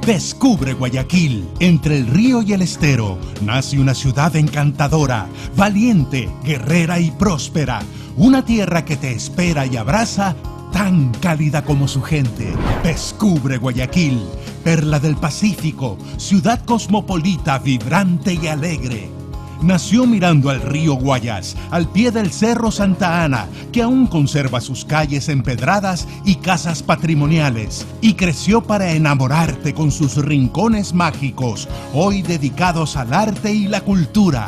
Descubre Guayaquil. Entre el río y el estero nace una ciudad encantadora, valiente, guerrera y próspera. Una tierra que te espera y abraza, tan cálida como su gente. Descubre Guayaquil, perla del Pacífico, ciudad cosmopolita, vibrante y alegre. Nació mirando al río Guayas, al pie del Cerro Santa Ana, que aún conserva sus calles empedradas y casas patrimoniales, y creció para enamorarte con sus rincones mágicos, hoy dedicados al arte y la cultura.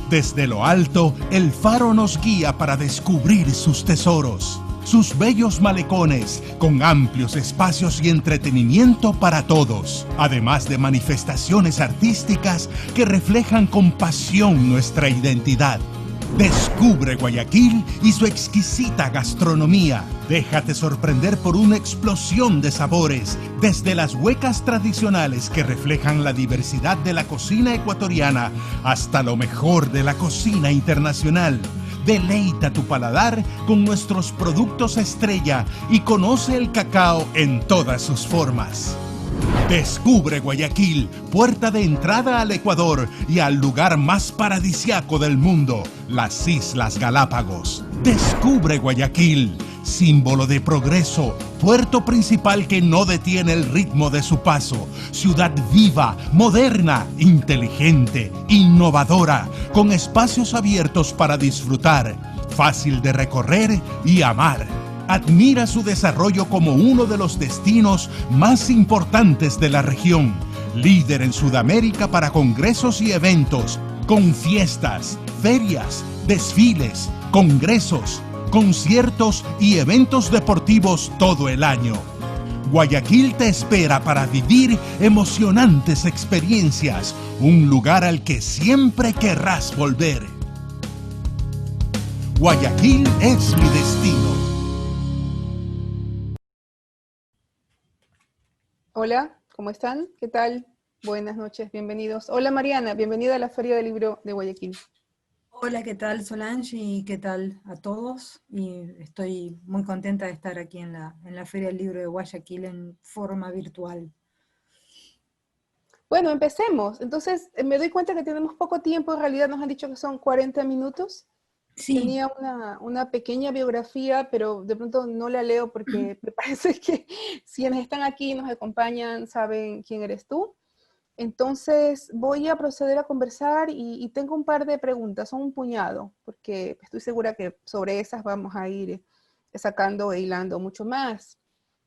Desde lo alto, el faro nos guía para descubrir sus tesoros, sus bellos malecones, con amplios espacios y entretenimiento para todos, además de manifestaciones artísticas que reflejan con pasión nuestra identidad. Descubre Guayaquil y su exquisita gastronomía. Déjate sorprender por una explosión de sabores, desde las huecas tradicionales que reflejan la diversidad de la cocina ecuatoriana hasta lo mejor de la cocina internacional. Deleita tu paladar con nuestros productos estrella y conoce el cacao en todas sus formas. Descubre Guayaquil, puerta de entrada al Ecuador y al lugar más paradisiaco del mundo, las Islas Galápagos. Descubre Guayaquil, símbolo de progreso, puerto principal que no detiene el ritmo de su paso, ciudad viva, moderna, inteligente, innovadora, con espacios abiertos para disfrutar, fácil de recorrer y amar. Admira su desarrollo como uno de los destinos más importantes de la región, líder en Sudamérica para congresos y eventos, con fiestas, ferias, desfiles, congresos, conciertos y eventos deportivos todo el año. Guayaquil te espera para vivir emocionantes experiencias, un lugar al que siempre querrás volver. Guayaquil es mi destino. Hola, ¿cómo están? ¿Qué tal? Buenas noches, bienvenidos. Hola Mariana, bienvenida a la Feria del Libro de Guayaquil. Hola, ¿qué tal Solange? Y qué tal a todos. Y estoy muy contenta de estar aquí en la Feria del Libro de Guayaquil en forma virtual. Bueno, empecemos. Entonces, me doy cuenta que tenemos poco tiempo, en realidad nos han dicho que son 40 minutos. Sí. Tenía una pequeña biografía, pero de pronto no la leo porque me parece que quienes están aquí y nos acompañan saben quién eres tú. Entonces voy a proceder a conversar y tengo un par de preguntas, son un puñado, porque estoy segura que sobre esas vamos a ir sacando e hilando mucho más.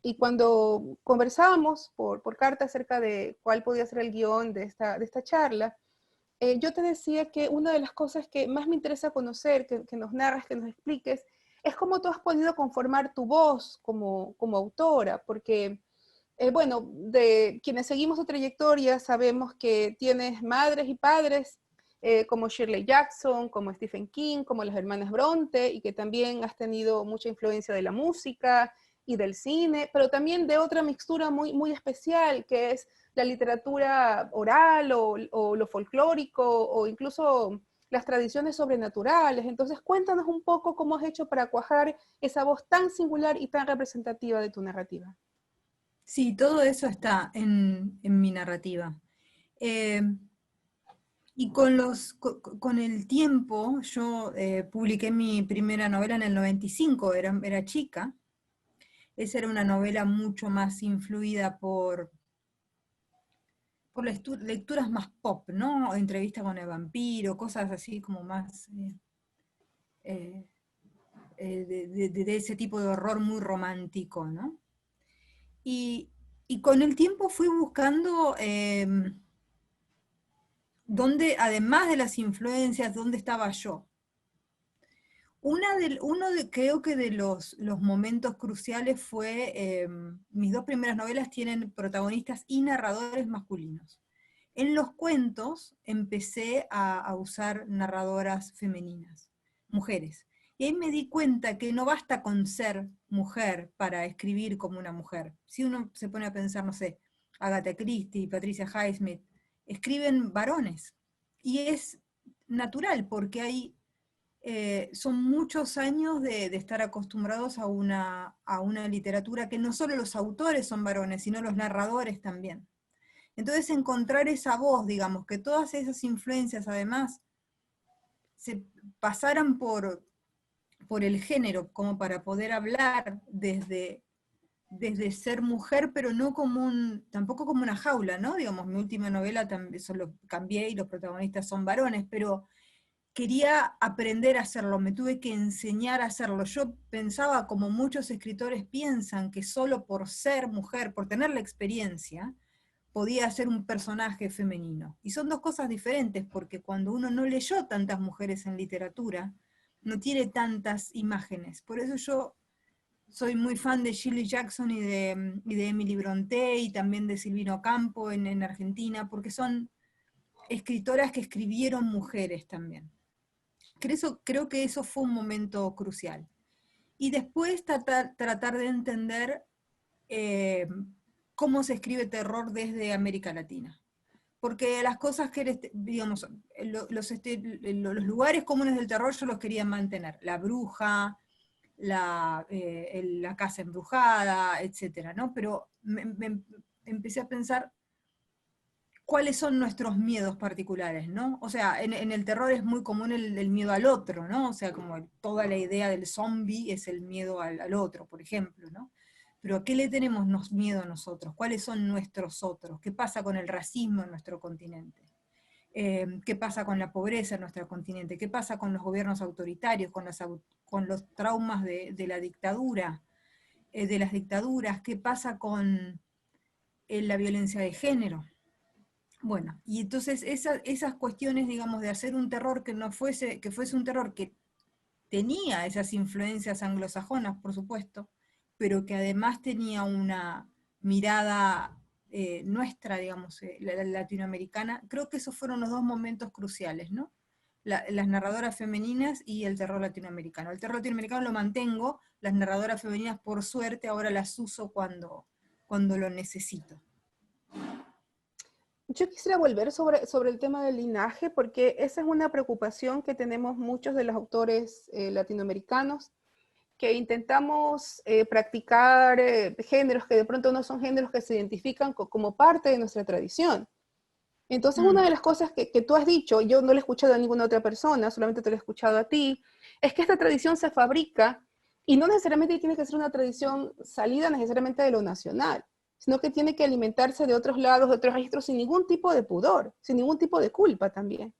Y cuando conversábamos por carta acerca de cuál podía ser el guión de esta charla, yo te decía que una de las cosas que más me interesa conocer, que nos narras, que nos expliques, es cómo tú has podido conformar tu voz como autora, porque, bueno, de quienes seguimos tu trayectoria sabemos que tienes madres y padres como Shirley Jackson, como Stephen King, como las hermanas Bronte, y que también has tenido mucha influencia de la música y del cine, pero también de otra mixtura muy, muy especial, que es la literatura oral o lo folclórico o incluso las tradiciones sobrenaturales. Entonces cuéntanos un poco cómo has hecho para cuajar esa voz tan singular y tan representativa de tu narrativa. Sí, todo eso está en mi narrativa. Y con el tiempo, yo publiqué mi primera novela en el 95, era chica. Esa era una novela mucho más influida por lecturas más pop, ¿no? Entrevista con el vampiro, cosas así como más de ese tipo de horror muy romántico, ¿no? Y, y con el tiempo fui buscando dónde, además de las influencias, dónde estaba yo. Creo que de los momentos cruciales fue, mis dos primeras novelas tienen protagonistas y narradores masculinos. En los cuentos empecé a usar narradoras femeninas, mujeres. Y ahí me di cuenta que no basta con ser mujer para escribir como una mujer. Si uno se pone a pensar, no sé, Agatha Christie, Patricia Highsmith, escriben varones. Y es natural, porque son muchos años de estar acostumbrados a una literatura que no solo los autores son varones, sino los narradores también. Entonces encontrar esa voz, digamos, que todas esas influencias además se pasaran por el género, como para poder hablar desde ser mujer, pero no como tampoco como una jaula, ¿no? Digamos, mi última novela también, eso lo cambié y los protagonistas son varones, pero quería aprender a hacerlo, me tuve que enseñar a hacerlo. Yo pensaba, como muchos escritores piensan, que solo por ser mujer, por tener la experiencia, podía ser un personaje femenino. Y son dos cosas diferentes, porque cuando uno no leyó tantas mujeres en literatura, no tiene tantas imágenes. Por eso yo soy muy fan de Shirley Jackson y de Emily Brontë, y también de Silvino Campo en Argentina, porque son escritoras que escribieron mujeres también. Creo que eso fue un momento crucial. Y después tratar de entender cómo se escribe terror desde América Latina. Porque las cosas que, digamos, los lugares comunes del terror yo los quería mantener. La bruja, la casa embrujada, etcétera, ¿no? Pero empecé a pensar cuáles son nuestros miedos particulares, ¿no? O sea, en el terror es muy común el miedo al otro, ¿no? O sea, como toda la idea del zombie es el miedo al otro, por ejemplo, ¿no? Pero ¿a qué le tenemos miedo a nosotros? ¿Cuáles son nuestros otros? ¿Qué pasa con el racismo en nuestro continente? ¿Qué pasa con la pobreza en nuestro continente? ¿Qué pasa con los gobiernos autoritarios, con los traumas de la dictadura, de las dictaduras? ¿Qué pasa con la violencia de género? Bueno, y entonces esas cuestiones, digamos, de hacer un terror que fuese un terror que tenía esas influencias anglosajonas, por supuesto, pero que además tenía una mirada nuestra, digamos, latinoamericana. Creo que esos fueron los dos momentos cruciales, ¿no? Las narradoras femeninas y el terror latinoamericano. El terror latinoamericano lo mantengo, las narradoras femeninas, por suerte, ahora las uso cuando lo necesito. Yo quisiera volver sobre el tema del linaje, porque esa es una preocupación que tenemos muchos de los autores latinoamericanos, que intentamos practicar géneros que de pronto no son géneros que se identifican como parte de nuestra tradición. Entonces, una de las cosas que tú has dicho, yo no lo he escuchado a ninguna otra persona, solamente te lo he escuchado a ti, es que esta tradición se fabrica y no necesariamente tiene que ser una tradición salida necesariamente de lo nacional, sino que tiene que alimentarse de otros lados, de otros registros, sin ningún tipo de pudor, sin ningún tipo de culpa también.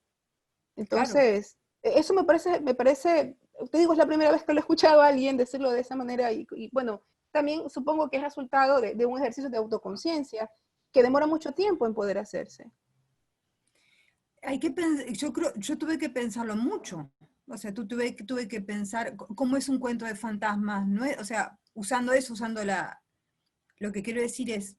Entonces, claro, eso me parece, te digo, es la primera vez que lo he escuchado a alguien decirlo de esa manera y bueno, también supongo que es resultado de un ejercicio de autoconciencia que demora mucho tiempo en poder hacerse. Yo tuve que pensarlo mucho. O sea, tuve que pensar cómo es un cuento de fantasmas. No es, o sea, usando lo que quiero decir es,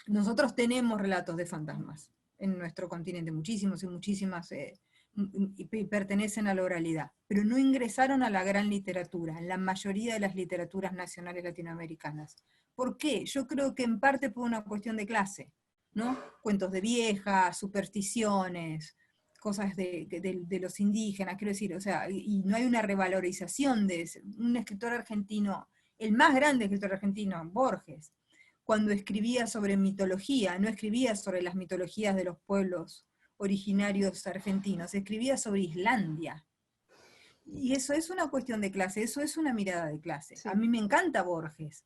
nosotros tenemos relatos de fantasmas en nuestro continente, muchísimos y muchísimas, y pertenecen a la oralidad, pero no ingresaron a la gran literatura, en la mayoría de las literaturas nacionales latinoamericanas. ¿Por qué? Yo creo que en parte por una cuestión de clase, ¿no? Cuentos de viejas, supersticiones, cosas de los indígenas, quiero decir, o sea, y no hay una revalorización de un escritor argentino, el más grande escritor argentino, Borges, cuando escribía sobre mitología, no escribía sobre las mitologías de los pueblos originarios argentinos, escribía sobre Islandia. Y eso es una cuestión de clase, eso es una mirada de clase. Sí. A mí me encanta Borges,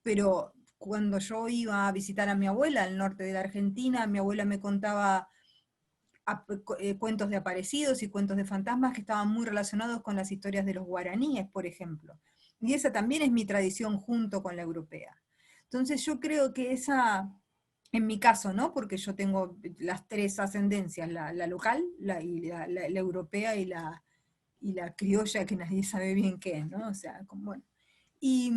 pero cuando yo iba a visitar a mi abuela al norte de la Argentina, mi abuela me contaba cuentos de aparecidos y cuentos de fantasmas que estaban muy relacionados con las historias de los guaraníes, por ejemplo. Y esa también es mi tradición junto con la europea. Entonces yo creo que en mi caso, ¿no? Porque yo tengo las tres ascendencias, la local, la europea y la criolla, que nadie sabe bien qué es, ¿no? O sea, bueno. Y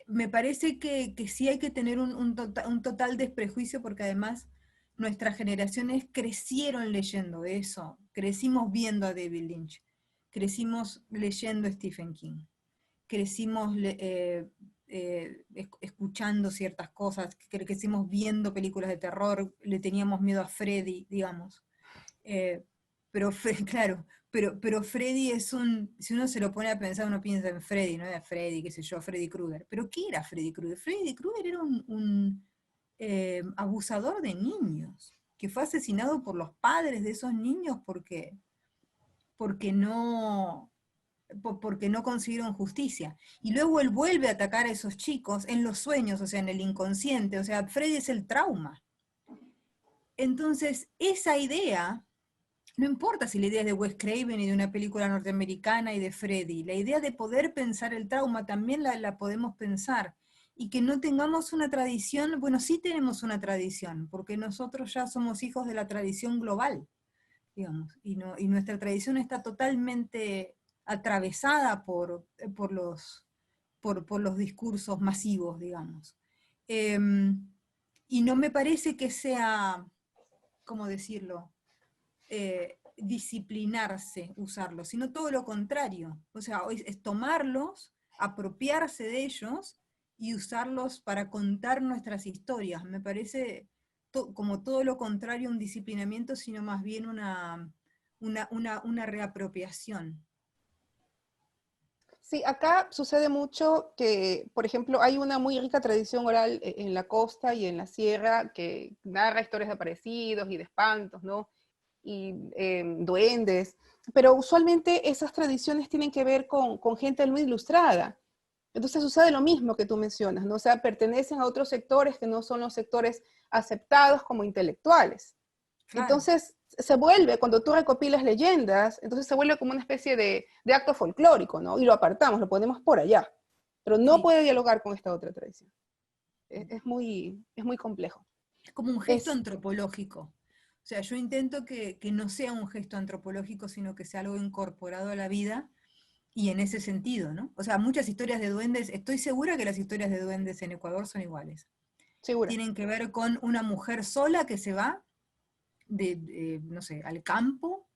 me parece que sí hay que tener un total desprejuicio, porque además nuestras generaciones crecieron leyendo eso, crecimos viendo a David Lynch, crecimos leyendo a Stephen King, crecimos escuchando ciertas cosas, crecimos viendo películas de terror, le teníamos miedo a Freddy, digamos. Pero claro, pero Freddy es si uno se lo pone a pensar, uno piensa en Freddy, ¿no? Era Freddy, qué sé yo, Freddy Krueger. ¿Pero qué era Freddy Krueger? Freddy Krueger era un abusador de niños, que fue asesinado por los padres de esos niños porque no, porque no consiguieron justicia. Y luego él vuelve a atacar a esos chicos en los sueños, o sea, en el inconsciente, o sea, Freddy es el trauma. Entonces, esa idea, no importa si la idea es de Wes Craven y de una película norteamericana y de Freddy, la idea de poder pensar el trauma también la podemos pensar. Y que no tengamos una tradición, bueno, sí tenemos una tradición, porque nosotros ya somos hijos de la tradición global, digamos, y nuestra tradición está totalmente atravesada por los discursos masivos, digamos. Y no me parece que sea, ¿cómo decirlo? Disciplinarse usarlos, sino todo lo contrario. O sea, es tomarlos, apropiarse de ellos y usarlos para contar nuestras historias. Me parece como todo lo contrario un disciplinamiento, sino más bien una reapropiación. Sí, acá sucede mucho que, por ejemplo, hay una muy rica tradición oral en la costa y en la sierra que narra historias de aparecidos y de espantos, ¿no? Y duendes, pero usualmente esas tradiciones tienen que ver con gente muy ilustrada. Entonces sucede lo mismo que tú mencionas, ¿no? O sea, pertenecen a otros sectores que no son los sectores aceptados como intelectuales. Claro, Entonces se vuelve, cuando tú recopilas leyendas, entonces se vuelve como una especie de acto folclórico, ¿no? Y lo apartamos, lo ponemos por allá, pero no sí. puede dialogar con esta otra tradición. Es muy complejo. Es como un gesto Es, antropológico. O sea, yo intento que no sea un gesto antropológico, sino que sea algo incorporado a la vida y en ese sentido, ¿no? O sea, muchas historias de duendes, estoy segura que las historias de duendes en Ecuador son iguales. segura. Tienen que ver con una mujer sola que se va no sé, al campo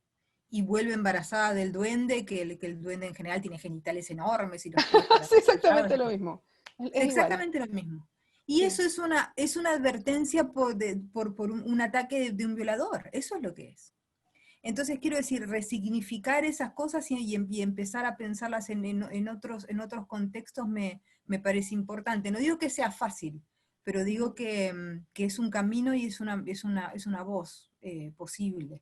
y vuelve embarazada del duende, que el duende en general tiene genitales enormes y los pies para Sí, todos los lados. exactamente lo mismo. Es igual. Exactamente lo mismo. Y Sí. eso es una advertencia por un ataque de un violador. Eso es lo que es. Entonces, quiero decir, resignificar esas cosas y empezar a pensarlas en otros contextos me parece importante. No digo que sea fácil, pero digo que es un camino y es una voz posible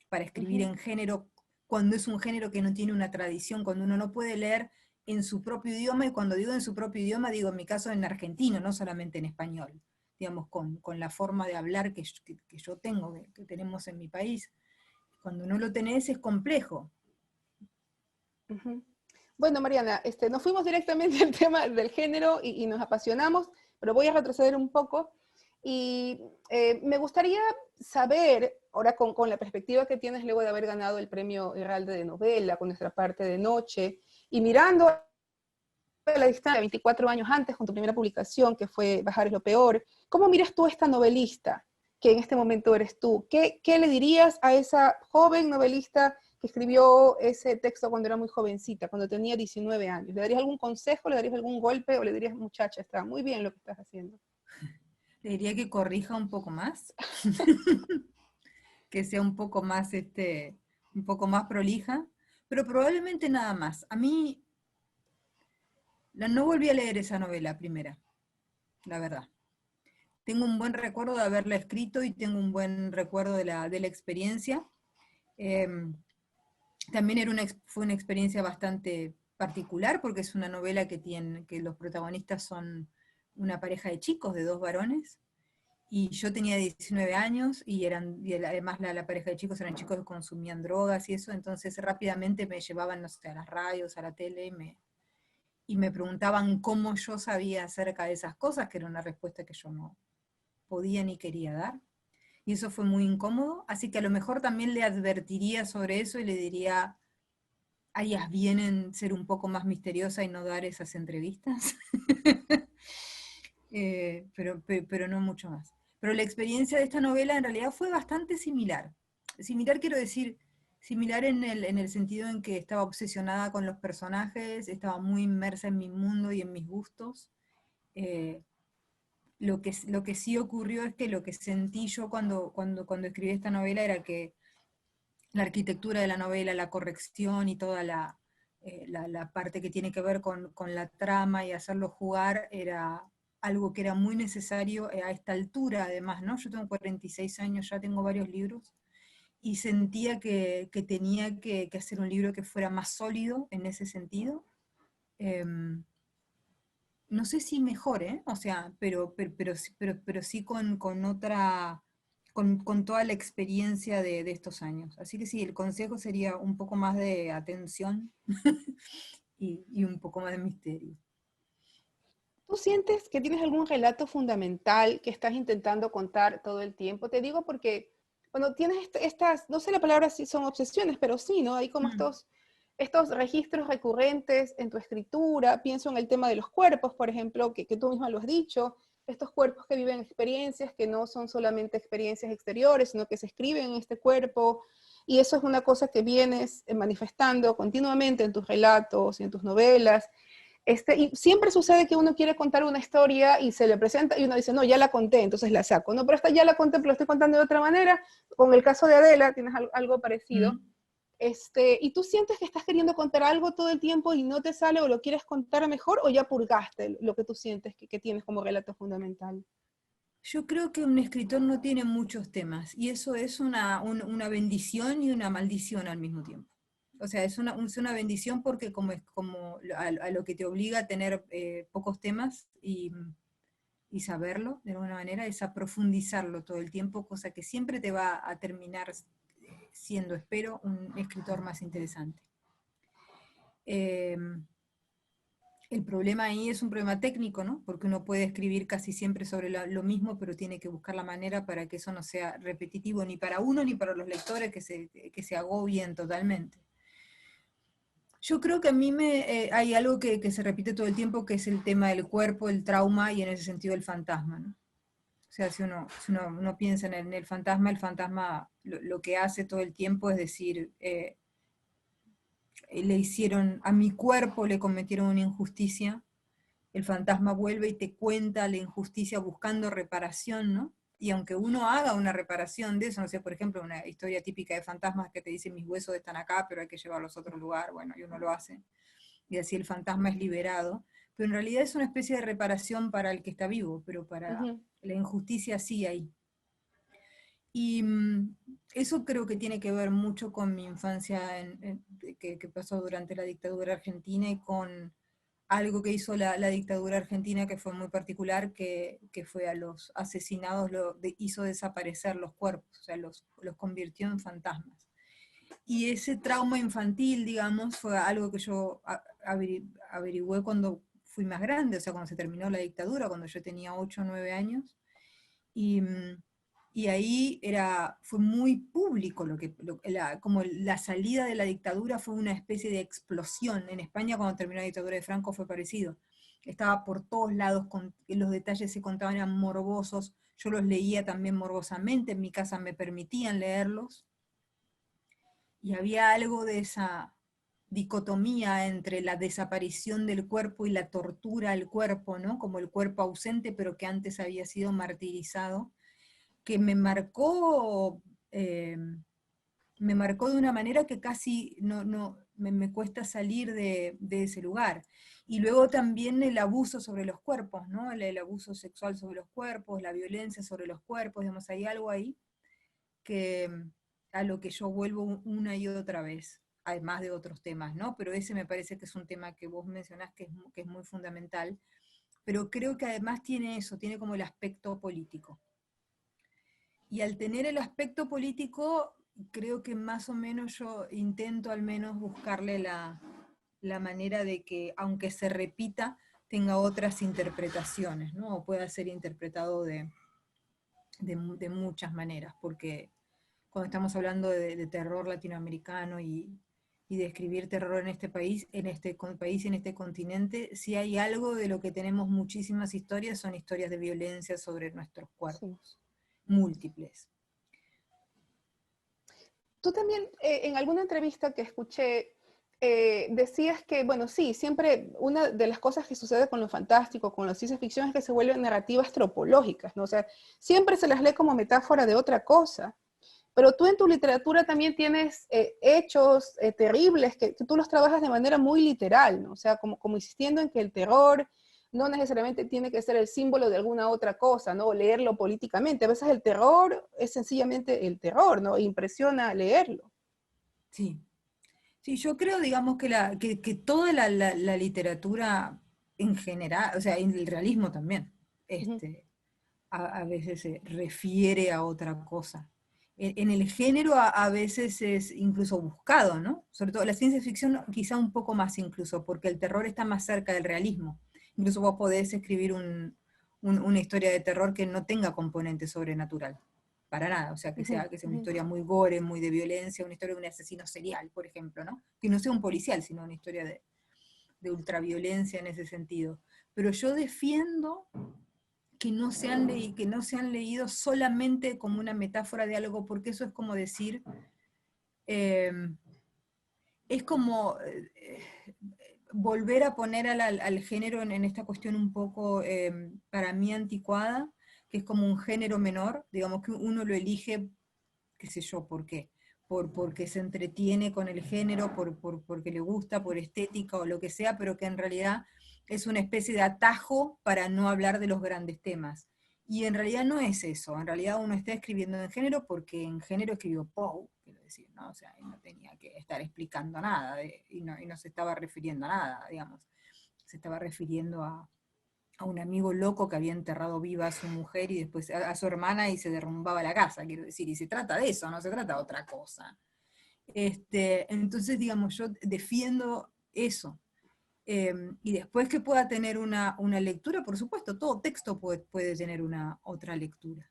para escribir Ujú. en género, cuando es un género que no tiene una tradición, cuando uno no puede leer en su propio idioma, y cuando digo en su propio idioma, digo en mi caso en argentino, no solamente en español, digamos, con la forma de hablar que yo tengo, que tenemos en mi país. Cuando no lo tenés es complejo. Ujú. Bueno, Mariana, nos fuimos directamente al tema del género y nos apasionamos, pero voy a retroceder un poco y me gustaría saber, ahora con la perspectiva que tienes luego de haber ganado el premio Herralde de novela, con nuestra parte de noche, y mirando a la distancia, 24 años antes, con tu primera publicación, que fue Bajar es lo peor, ¿cómo miras tú a esta novelista, que en este momento eres tú? ¿Qué le dirías a esa joven novelista que escribió ese texto cuando era muy jovencita, cuando tenía 19 años? ¿Le darías algún consejo, le darías algún golpe o le dirías, muchacha, está muy bien lo que estás haciendo? Le diría que corrija un poco más, que sea un poco más prolija, pero probablemente nada más. A mí no volví a leer esa novela primera, la verdad. Tengo un buen recuerdo de haberla escrito y tengo un buen recuerdo de la experiencia. Em, También fue una experiencia bastante particular porque es una novela que los protagonistas son una pareja de chicos, de dos varones, y yo tenía 19 años y además la pareja de chicos eran chicos que consumían drogas y eso, entonces rápidamente me llevaban, no sé, a las radios, a la tele, y me preguntaban cómo yo sabía acerca de esas cosas, que era una respuesta que yo no podía ni quería dar. Y eso fue muy incómodo, así que a lo mejor también le advertiría sobre eso y le diría, harías bien en ser un poco más misteriosa y no dar esas entrevistas. Pero no mucho más. Pero la experiencia de esta novela en realidad fue bastante similar. Similar quiero decir, similar en el sentido en que estaba obsesionada con los personajes, estaba muy inmersa en mi mundo y en mis gustos. Eh, lo que sí ocurrió es que lo que sentí yo cuando escribí esta novela era que la arquitectura de la novela, la corrección y toda la parte que tiene que ver con la trama y hacerlo jugar, era algo que era muy necesario a esta altura, además, ¿no? Yo tengo 46 años, ya tengo varios libros, y sentía que tenía que hacer un libro que fuera más sólido en ese sentido. No sé si mejor, ¿eh? O sea, pero sí con otra, con toda la experiencia de estos años. Así que sí, el consejo sería un poco más de atención y un poco más de misterio. ¿Tú sientes que tienes algún relato fundamental que estás intentando contar todo el tiempo? Te digo porque cuando tienes estas, no sé la palabra si son obsesiones, pero sí, ¿no? Hay como Mm, estos registros recurrentes en tu escritura. Pienso en el tema de los cuerpos, por ejemplo, que tú misma lo has dicho, estos cuerpos que viven experiencias que no son solamente experiencias exteriores, sino que se escriben en este cuerpo. Y eso es una cosa que vienes manifestando continuamente en tus relatos y en tus novelas. Y siempre sucede que uno quiere contar una historia y se le presenta y uno dice, no, ya la conté, entonces la saco. No, pero esta ya la conté, pero lo estoy contando de otra manera. Con el caso de Adela, tienes algo parecido. mm. Y tú sientes que estás queriendo contar algo todo el tiempo y no te sale o lo quieres contar mejor o ya purgaste lo que tú sientes que tienes como relato fundamental. Yo creo que un escritor no tiene muchos temas, y eso es una bendición y una maldición al mismo tiempo. O sea, es una bendición porque como es como a lo que te obliga a tener pocos temas y saberlo de alguna manera, es a profundizarlo todo el tiempo, cosa que siempre te va a terminar siendo, espero, un escritor más interesante. Eh, el problema ahí es un problema técnico, ¿no? Porque uno puede escribir casi siempre sobre lo mismo, pero tiene que buscar la manera para que eso no sea repetitivo ni para uno ni para los lectores, que se agobien totalmente. Yo creo que a mí hay algo que se repite todo el tiempo, que es el tema del cuerpo, el trauma y en ese sentido el fantasma, ¿no? O sea, uno piensa en el fantasma lo que hace todo el tiempo es decir, le hicieron, a mi cuerpo le cometieron una injusticia, el fantasma vuelve y te cuenta la injusticia buscando reparación, ¿no? Y aunque uno haga una reparación de eso, no sé, por ejemplo, una historia típica de fantasmas que te dice mis huesos están acá, pero hay que llevarlos a otro lugar, bueno, y uno lo hace, y así el fantasma es liberado, pero en realidad es una especie de reparación para el que está vivo, pero para Ujú. la injusticia sí hay. Y eso creo que tiene que ver mucho con mi infancia que pasó durante la dictadura argentina y con algo que hizo la dictadura argentina que fue muy particular, que fue a los asesinados, hizo desaparecer los cuerpos, o sea, los convirtió en fantasmas. Y ese trauma infantil, digamos, fue algo que yo averigüé cuando fui más grande, o sea, cuando se terminó la dictadura, cuando yo tenía 8 o 9 años, y, y ahí fue muy público como la salida de la dictadura fue una especie de explosión. En España cuando terminó la dictadura de Franco fue parecido. Estaba por todos lados, los detalles se contaban, eran morbosos, yo los leía también morbosamente, en mi casa me permitían leerlos, y había algo de esa dicotomía entre la desaparición del cuerpo y la tortura al cuerpo, ¿no? Como el cuerpo ausente, pero que antes había sido martirizado, que me marcó de una manera que casi me cuesta salir de ese lugar. Y luego también el abuso sobre los cuerpos, ¿no? El abuso sexual sobre los cuerpos, la violencia sobre los cuerpos, digamos, hay algo ahí que a lo que yo vuelvo una y otra vez, además de otros temas, ¿no? Pero ese me parece que es un tema que vos mencionás que es muy fundamental, pero creo que además tiene eso, tiene como el aspecto político. Y al tener el aspecto político, creo que más o menos yo intento al menos buscarle la manera de que, aunque se repita, tenga otras interpretaciones, ¿no? O pueda ser interpretado de muchas maneras, porque cuando estamos hablando de terror latinoamericano y de escribir terror en este país, país, en este continente, si hay algo de lo que tenemos muchísimas historias, son historias de violencia sobre nuestros Sí. cuerpos, múltiples. Tú también, en alguna entrevista que escuché, decías que, bueno, sí, siempre una de las cosas que sucede con lo fantástico, con la ciencia ficción, es que se vuelven narrativas tropológicas, ¿no? O sea, siempre se las lee como metáfora de otra cosa. Pero tú en tu literatura también tienes hechos terribles que tú los trabajas de manera muy literal, ¿no? O sea, como insistiendo en que el terror no necesariamente tiene que ser el símbolo de alguna otra cosa, ¿no? O leerlo políticamente. A veces el terror es sencillamente el terror, ¿no? E impresiona leerlo. Sí. Sí, yo creo, digamos, que toda la literatura en general, o sea, en el realismo también, Ujú, a veces se refiere a otra cosa. En el género a veces es incluso buscado, ¿no? Sobre todo la ciencia ficción quizá un poco más incluso, porque el terror está más cerca del realismo. Incluso vos podés escribir una historia de terror que no tenga componente sobrenatural, para nada, o sea, ujú, que sea una ujú. historia muy gore, muy de violencia, una historia de un asesino serial, por ejemplo, ¿no? Que no sea un policial, sino una historia de ultraviolencia en ese sentido. Pero yo defiendo que no se han leído solamente como una metáfora de algo, porque eso es como decir, eh, es como volver a poner al género en esta cuestión un poco, para mí, anticuada, que es como un género menor, digamos que uno lo elige, qué sé yo, ¿por qué? Porque se entretiene con el género, porque le gusta, por estética o lo que sea, pero que en realidad es una especie de atajo para no hablar de los grandes temas. Y en realidad no es eso, en realidad uno está escribiendo en género porque en género escribió Poe, quiero decir, ¿no? O sea, no tenía que estar explicando nada, y no se estaba refiriendo a nada, digamos. Se estaba refiriendo a un amigo loco que había enterrado viva a su mujer y después a su hermana y se derrumbaba la casa, quiero decir, y se trata de eso, no se trata de otra cosa. Entonces, digamos, yo defiendo eso. Y después que pueda tener una lectura, por supuesto, todo texto puede tener una otra lectura,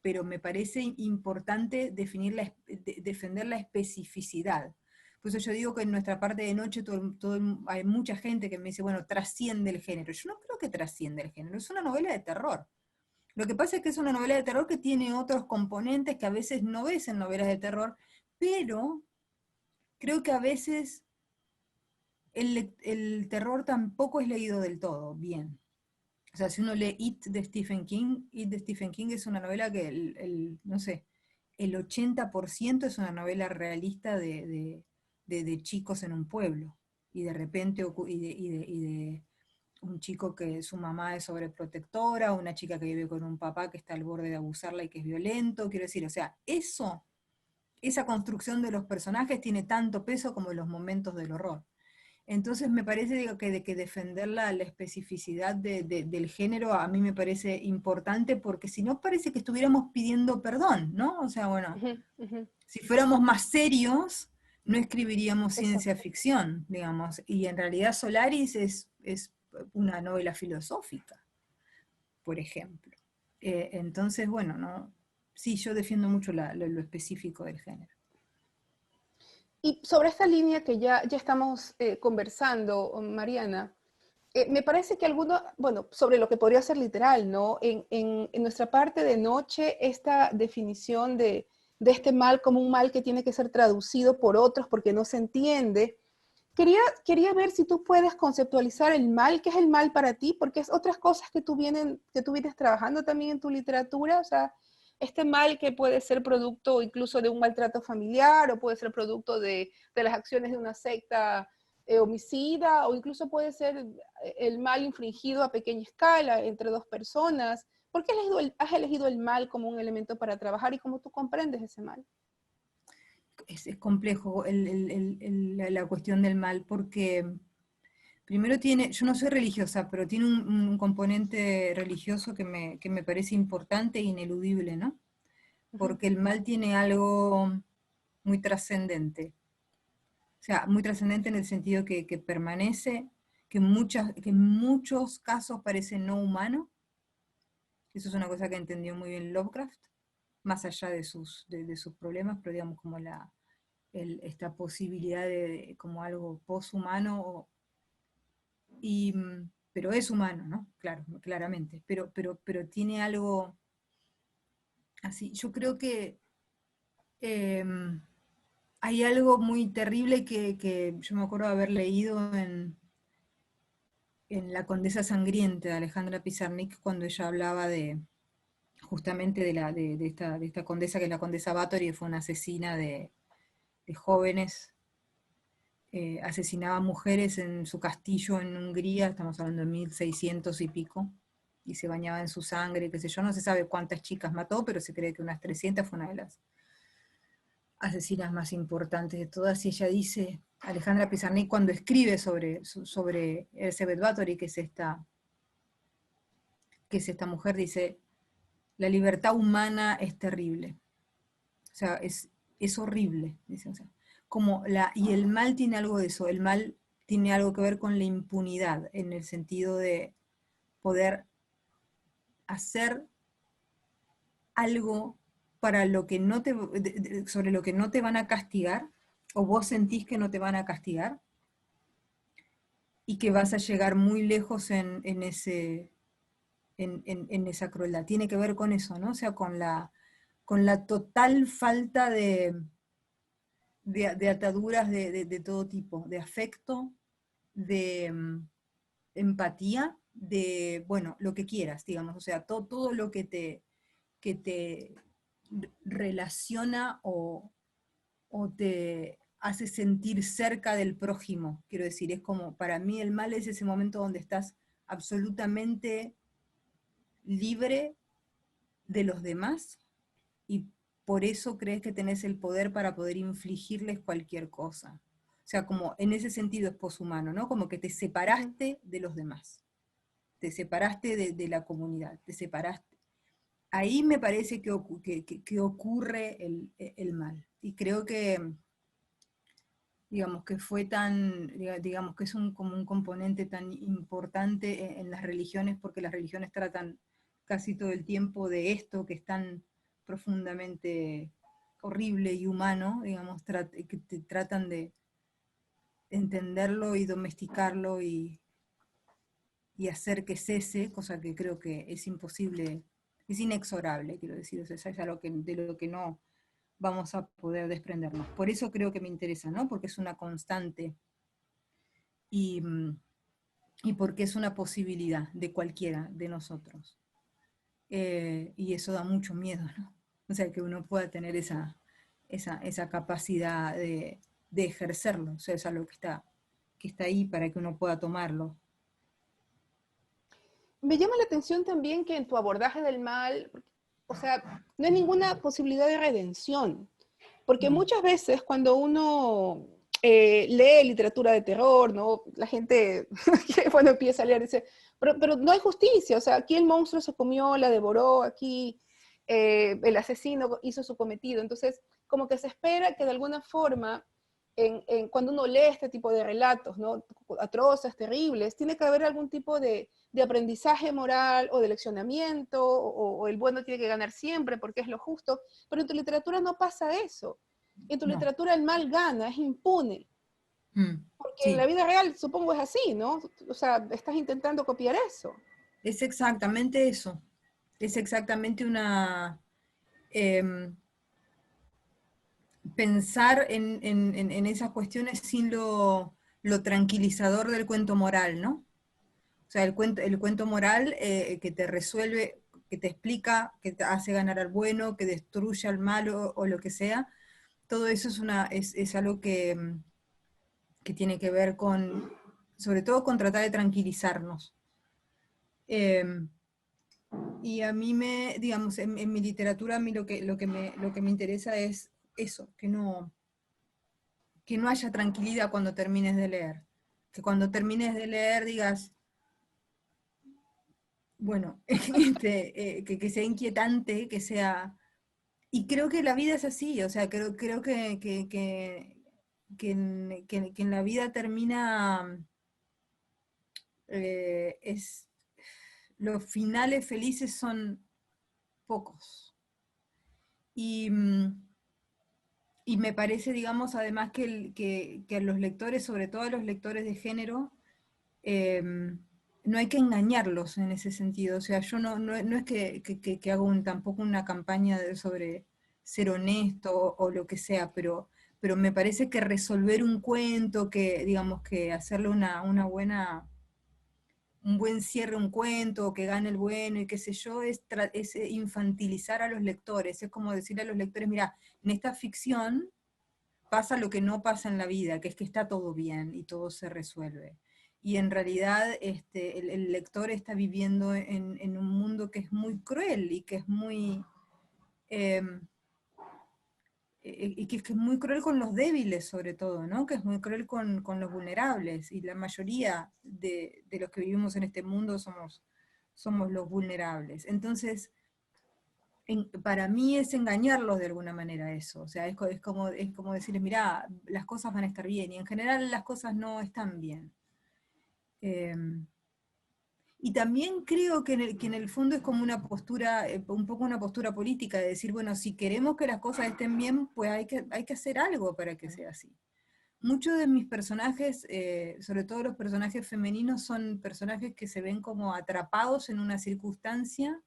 pero me parece importante defender la especificidad. Por eso yo digo que en nuestra parte de noche hay mucha gente que me dice, bueno, trasciende el género. Yo no creo que trasciende el género, es una novela de terror. Lo que pasa es que es una novela de terror que tiene otros componentes que a veces no ves en novelas de terror, pero creo que a veces el terror tampoco es leído del todo bien. O sea, si uno lee It de Stephen King es una novela que no sé, el 80% es una novela realista de chicos en un pueblo. Y de repente, y de un chico que su mamá es sobreprotectora, una chica que vive con un papá que está al borde de abusarla y que es violento. Quiero decir, o sea, esa construcción de los personajes tiene tanto peso como los momentos del horror. Entonces me parece, digo, que defender la especificidad del género a mí me parece importante, porque si no parece que estuviéramos pidiendo perdón, ¿no? O sea, bueno, Ujú, ujú. si fuéramos más serios, no escribiríamos ciencia Exacto. ficción, digamos, y en realidad Solaris es una novela filosófica, por ejemplo. Entonces, bueno, ¿no? Sí, yo defiendo mucho lo específico del género. Y sobre esta línea que ya estamos conversando, Mariana, me parece que alguno, bueno, sobre lo que podría ser literal, ¿no? En nuestra parte de noche, esta definición de este mal como un mal que tiene que ser traducido por otros porque no se entiende. Quería ver si tú puedes conceptualizar el mal, qué es el mal para ti, porque es otras cosas que tú vienes trabajando también en tu literatura, o sea, este mal que puede ser producto incluso de un maltrato familiar o puede ser producto de las acciones de una secta homicida o incluso puede ser el mal infringido a pequeña escala entre dos personas. ¿Por qué has elegido el mal como un elemento para trabajar y cómo tú comprendes ese mal? Es complejo la cuestión del mal, porque primero yo no soy religiosa, pero tiene un componente religioso que me parece importante e ineludible, ¿no? Uh -huh. Porque el mal tiene algo muy trascendente. O sea, muy trascendente en el sentido que permanece, que en muchos casos parece no humano. Eso es una cosa que entendió muy bien Lovecraft, más allá de sus problemas, pero digamos como esta posibilidad de como algo poshumano, pero es humano, ¿no? Claro, claramente, pero tiene algo así. Yo creo que eh, hay algo muy terrible que yo me acuerdo de haber leído en La Condesa Sangrienta de Alejandra Pizarnik, cuando ella hablaba justamente de esta condesa, que es la condesa Bathory, que fue una asesina de jóvenes, asesinaba mujeres en su castillo en Hungría, estamos hablando de 1600 y pico, y se bañaba en su sangre, qué sé yo, no se sabe cuántas chicas mató, pero se cree que unas 300, fue una de las asesinas más importantes de todas, y ella dice, Alejandra Pizarnik, cuando escribe sobre Elizabeth Bathory, que es esta mujer, dice, la libertad humana es terrible, o sea, es horrible, dice, o sea, y el mal tiene algo de eso, el mal tiene algo que ver con la impunidad, en el sentido de poder hacer algo para lo que no te, sobre lo que no te van a castigar, o vos sentís que no te van a castigar, y que vas a llegar muy lejos en esa crueldad. Tiene que ver con eso, ¿no? O sea, con la total falta de ataduras de todo tipo, de afecto, de empatía, de, bueno, lo que quieras, digamos, o sea, todo lo que te relaciona o te hace sentir cerca del prójimo, quiero decir, es como, para mí el mal es ese momento donde estás absolutamente libre de los demás y por eso crees que tenés el poder para poder infligirles cualquier cosa. O sea, como en ese sentido es poshumano, ¿no? Como que te separaste de los demás, te separaste de la comunidad, te separaste. Ahí me parece que ocurre el mal. Y creo que, digamos, que fue digamos, que es como un componente tan importante en las religiones, porque las religiones tratan casi todo el tiempo de esto que es tan profundamente horrible y humano, digamos, que tratan de entenderlo y domesticarlo y hacer que cese, cosa que creo que es imposible, es inexorable, quiero decir, o sea, es algo de lo que no vamos a poder desprendernos. Por eso creo que me interesa, ¿no? Porque es una constante y porque es una posibilidad de cualquiera de nosotros. Y eso da mucho miedo, ¿no? O sea, que uno pueda tener esa capacidad de ejercerlo, o sea, es algo que está ahí para que uno pueda tomarlo. Me llama la atención también que en tu abordaje del mal, o sea, no hay ninguna posibilidad de redención, porque muchas veces cuando uno lee literatura de terror, ¿no? La gente, bueno, empieza a leer y dice, pero no hay justicia, o sea, aquí el monstruo se comió, la devoró, aquí el asesino hizo su cometido, entonces como que se espera que de alguna forma cuando uno lee este tipo de relatos, ¿no? Atroces, terribles, tiene que haber algún tipo de aprendizaje moral o de leccionamiento, o el bueno tiene que ganar siempre porque es lo justo, pero en tu literatura no pasa eso. En tu literatura el mal gana, es impune. Porque en la vida real supongo es así, ¿no? O sea, estás intentando copiar eso. Es exactamente eso. Es exactamente pensar en esas cuestiones sin lo tranquilizador del cuento moral, ¿no? O sea, el cuento moral que te resuelve, que te explica, que te hace ganar al bueno, que destruye al malo o lo que sea, todo eso es algo que tiene que ver sobre todo con tratar de tranquilizarnos. Y a mí digamos, en mi literatura, a mí lo que me interesa es eso, que no haya tranquilidad cuando termines de leer. Que cuando termines de leer digas, bueno, que sea inquietante, que sea... Y creo que la vida es así, o sea, creo que en la vida termina... los finales felices son pocos. Y me parece, digamos, además que a los lectores, sobre todo a los lectores de género, no hay que engañarlos en ese sentido. O sea, yo no es que hago tampoco una campaña sobre ser honesto o lo que sea, pero me parece que resolver un cuento, que digamos que hacerle una buena un buen cierre, un cuento, o que gane el bueno, y qué sé yo, es infantilizar a los lectores, es como decirle a los lectores, mira, en esta ficción pasa lo que no pasa en la vida, que es que está todo bien y todo se resuelve. Y en realidad el lector está viviendo en un mundo que es muy cruel y que es muy... y que es muy cruel con los débiles sobre todo, ¿no? Que es muy cruel con los vulnerables, y la mayoría de los que vivimos en este mundo somos los vulnerables. Entonces, para mí es engañarlos de alguna manera eso, o sea, es como decirles, mirá, las cosas van a estar bien, y en general las cosas no están bien. Y también creo que en el fondo es como una postura, un poco una postura política, de decir, bueno, si queremos que las cosas estén bien, pues hay que hacer algo para que sea así. Muchos de mis personajes, sobre todo los personajes femeninos, son personajes que se ven como atrapados en una circunstancia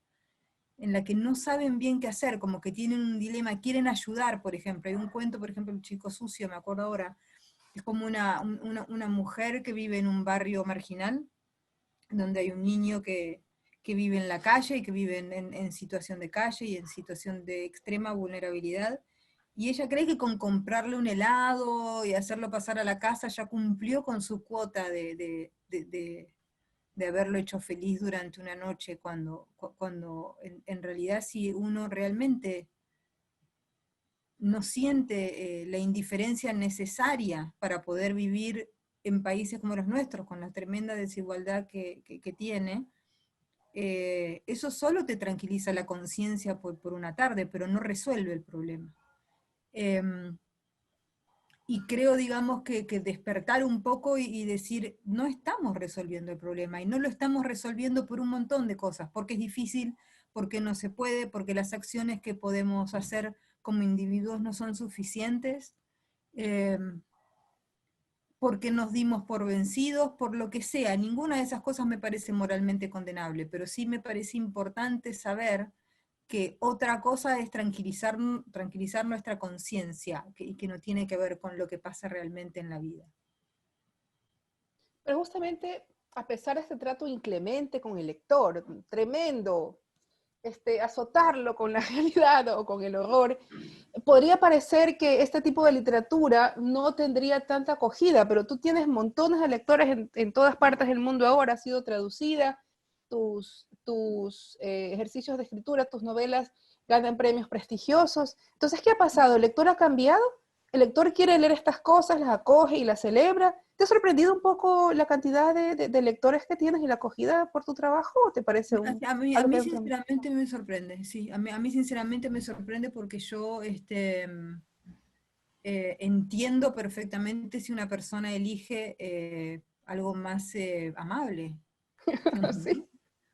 en la que no saben bien qué hacer, como que tienen un dilema, quieren ayudar, por ejemplo. Hay un cuento, por ejemplo, El chico sucio, me acuerdo ahora, es como una mujer que vive en un barrio marginal, donde hay un niño que vive en la calle y que vive en situación de calle y en situación de extrema vulnerabilidad. Y ella cree que con comprarle un helado y hacerlo pasar a la casa ya cumplió con su cuota de haberlo hecho feliz durante una noche, cuando en realidad si uno realmente no siente la indiferencia necesaria para poder vivir en países como los nuestros, con la tremenda desigualdad que tiene, eso solo te tranquiliza la conciencia por una tarde, pero no resuelve el problema. Y creo, digamos, que despertar un poco y decir, no estamos resolviendo el problema, y no lo estamos resolviendo por un montón de cosas, porque es difícil, porque no se puede, porque las acciones que podemos hacer como individuos no son suficientes, eh, porque nos dimos por vencidos, por lo que sea. Ninguna de esas cosas me parece moralmente condenable, pero sí me parece importante saber que otra cosa es tranquilizar nuestra conciencia, y que no tiene que ver con lo que pasa realmente en la vida. Pero justamente, a pesar de este trato inclemente con el lector, tremendo, azotarlo con la realidad o con el horror, podría parecer que este tipo de literatura no tendría tanta acogida, pero tú tienes montones de lectores en todas partes del mundo ahora, ha sido traducida, tus ejercicios de escritura, tus novelas ganan premios prestigiosos. Entonces, ¿qué ha pasado? ¿El lector ha cambiado? ¿El lector quiere leer estas cosas, las acoge y las celebra? ¿Te ha sorprendido un poco la cantidad de lectores que tienes y la acogida por tu trabajo? ¿O te parece A algo mí que... sinceramente me sorprende, sí, a mí sinceramente me sorprende, porque yo entiendo perfectamente si una persona elige algo más amable, digamos, Sí. ¿no?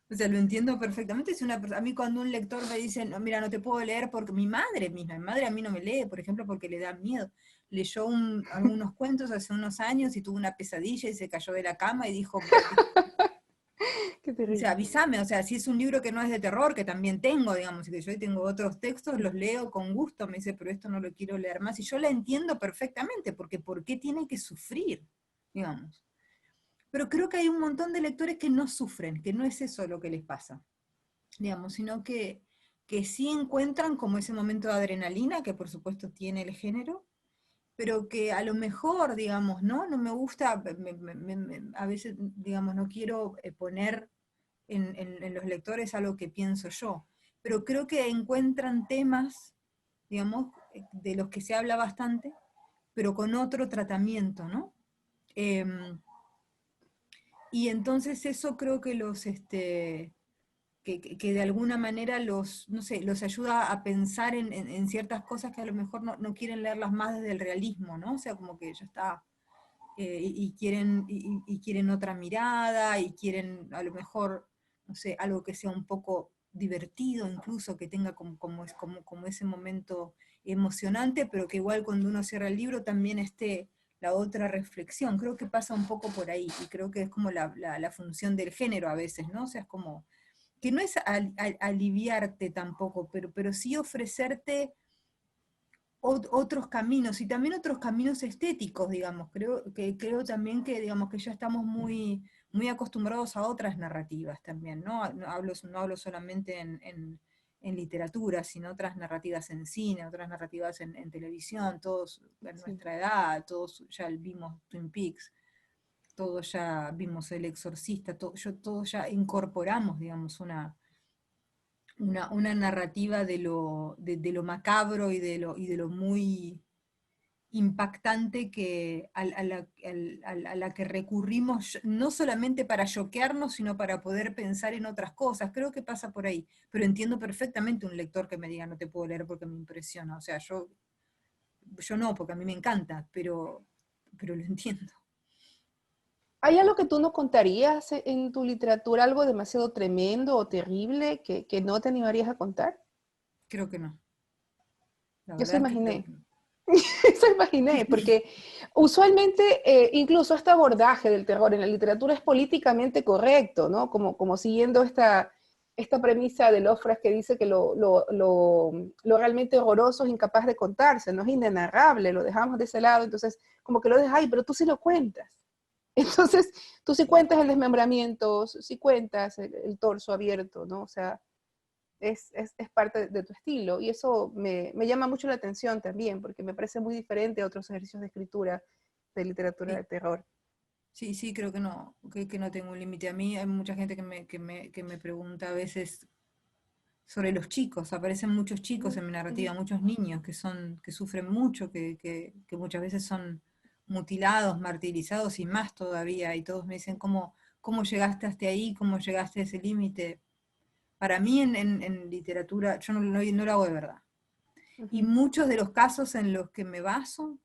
O sea, lo entiendo perfectamente. Si a mí cuando un lector me dice, no, mira, no te puedo leer porque mi madre misma, mi madre a mí no me lee, por ejemplo, porque le da miedo. Leyó algunos cuentos hace unos años y tuvo una pesadilla y se cayó de la cama y dijo, Qué o sea, terrible. avísame, o sea, si es un libro que no es de terror, que también tengo, digamos, y que yo tengo otros textos, los leo con gusto, me dice, pero esto no lo quiero leer más, y yo la entiendo perfectamente, porque ¿por qué tiene que sufrir? Digamos. Pero creo que hay un montón de lectores que no sufren, que no es eso lo que les pasa, digamos, sino que sí encuentran como ese momento de adrenalina, que por supuesto tiene el género, pero que a lo mejor, digamos, ¿no? No me gusta, a veces, digamos, no quiero poner en los lectores algo que pienso yo, pero creo que encuentran temas, digamos, de los que se habla bastante, pero con otro tratamiento, ¿no? Y entonces eso creo que que de alguna manera no sé, los ayuda a pensar en ciertas cosas que a lo mejor no quieren leerlas más desde el realismo, ¿no? O sea, como que ya está, y quieren otra mirada, y quieren a lo mejor, no sé, algo que sea un poco divertido, incluso que tenga como ese momento emocionante, pero que igual cuando uno cierra el libro también esté la otra reflexión. Creo que pasa un poco por ahí, y creo que es como la función del género a veces, ¿no? O sea, es como, que no es aliviarte tampoco, pero sí ofrecerte otros caminos, y también otros caminos estéticos, digamos. Creo también que, digamos, que ya estamos muy, muy acostumbrados a otras narrativas también, ¿no? No hablo solamente en literatura, sino otras narrativas en cine, otras narrativas en televisión. Todos en Sí. nuestra edad, todos ya vimos Twin Peaks, todos ya vimos El Exorcista, todos ya incorporamos, digamos, una narrativa de lo macabro y de lo muy impactante a la que recurrimos, no solamente para choquearnos, sino para poder pensar en otras cosas. Creo que pasa por ahí, pero entiendo perfectamente un lector que me diga no te puedo leer porque me impresiona. O sea, yo no, porque a mí me encanta, pero lo entiendo. ¿Hay algo que tú no contarías en tu literatura, algo demasiado tremendo o terrible que no te animarías a contar? Creo que no. La Yo se verdad es que creo imaginé. que no. Eso imaginé, porque usualmente incluso este abordaje del terror en la literatura es políticamente correcto, ¿no? Como siguiendo esta premisa de Lovecraft que dice que lo realmente horroroso es incapaz de contarse, no es inenarrable, lo dejamos de ese lado, entonces como que lo dejas ahí, pero tú sí lo cuentas. Entonces, tú sí cuentas el desmembramiento, sí cuentas el torso abierto, ¿no? O sea, es parte de tu estilo y eso me llama mucho la atención también porque me parece muy diferente a otros ejercicios de escritura de literatura de Sí, terror. sí, sí, creo que no tengo un límite. A mí hay mucha gente que me pregunta a veces sobre los chicos. Aparecen muchos chicos en mi narrativa, muchos niños que sufren mucho, que muchas veces son mutilados, martirizados y más todavía. Y todos me dicen, ¿cómo llegaste hasta ahí? ¿Cómo llegaste a ese límite? Para mí en literatura, yo no lo hago de verdad. Y muchos de los casos en los que me baso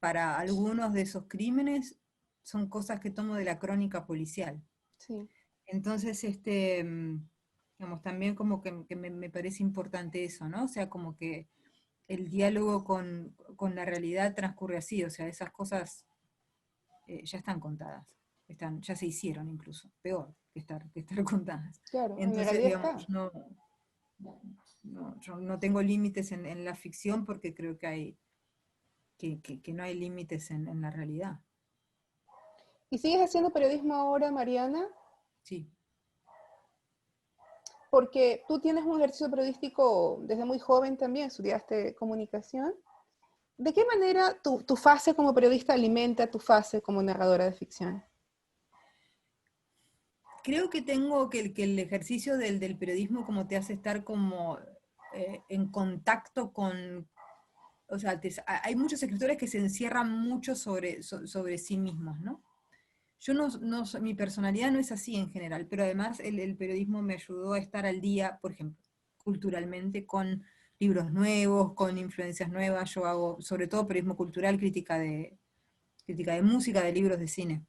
para algunos de esos crímenes son cosas que tomo de la crónica policial. Sí, Entonces, digamos, también como que me parece importante eso, ¿no? O sea, como que el diálogo con la realidad transcurre así, o sea, esas cosas ya están contadas, ya se hicieron incluso, peor que estar contadas. claro, en la Entonces, realidad está. digamos, yo no tengo límites en la ficción porque creo que no hay límites en la realidad. ¿Y sigues haciendo periodismo ahora, Mariana? Sí. Porque tú tienes un ejercicio periodístico desde muy joven también, estudiaste comunicación. ¿De qué manera tu fase como periodista alimenta tu fase como narradora de ficción? Creo que que el ejercicio del periodismo como te hace estar como en contacto con, o sea, hay muchos escritores que se encierran mucho sobre sí mismos, ¿no? Yo mi personalidad no es así en general, pero además el periodismo me ayudó a estar al día, por ejemplo, culturalmente, con libros nuevos, con influencias nuevas. Yo hago sobre todo periodismo cultural, crítica de música, de libros de cine.